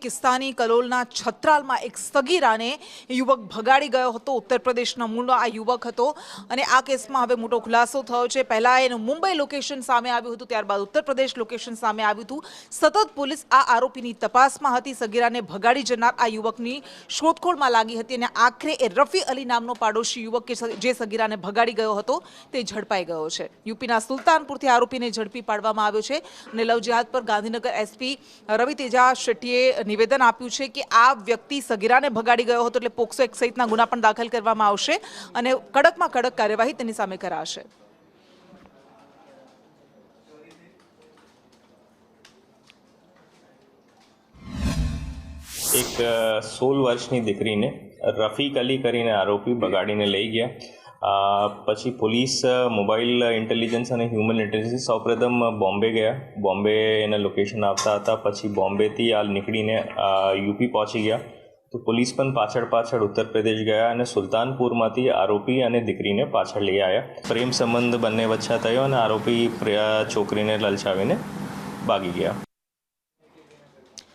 પાકિસ્તાની કલોલના છત્રાલમાં એક સગીરાને યુવક ભગાડી ગયો હતો. ઉત્તર પ્રદેશનો મૂળનો આ યુવક હતો અને આ કેસમાં હવે મોટો ખુલાસો થયો છે. પહેલા એનું મુંબઈ લોકેશન સામે આવ્યું હતું, ત્યારબાદ ઉત્તર પ્રદેશ લોકેશન સામે આવ્યું હતું. સતત પોલીસ આ આરોપીની તપાસમાં હતી. સગીરાને ભગાડી જનાર આ યુવકની શોધખોળમાં લાગી હતી અને આખરે એ રફી અલી નામનો પાડોશી યુવક જે સગીરાને ભગાડી ગયો હતો તે ઝડપાઈ ગયો છે. યુપીના સુલતાનપુરથી આરોપીને ઝડપી પાડવામાં આવ્યો છે અને લવ જિહાદ પર ગાંધીનગર એસપી રવિ તેજા શેટ્ટીએ નિવેદન આપ્યું છે કે આ વ્યક્તિ સગીરાને ભગાડી ગયો હતો એટલે પોક્સો એક્ટ સહિતના ગુના પણ દાખલ કરવામાં આવશે અને કડકમાં કડક કાર્યવાહી તેની સામે કરાશે. એક 16 વર્ષની દીકરીને રફીક અલી કરીને આરોપી બગાડીને લઈ ગયા. પછી પોલીસ મોબાઈલ ઇન્ટેલિજન્સ અને હ્યુમન ઇન્ટેલિજન્સ સૌપ્રથમ બોમ્બે ગયા. બોમ્બે એના લોકેશન આવતા હતા. પછી બોમ્બેથી આ નીકળીને યુપી પહોંચી ગયા. તો પોલીસ પણ પાછળ ઉત્તર પ્રદેશ ગયા અને સુલતાનપુરમાંથી આરોપી અને દીકરીને પાછળ લઈ આવ્યા. પ્રેમ સંબંધ બંને વચ્ચે થયો અને આરોપી છોકરીને લલચાવીને ભાગી ગયા.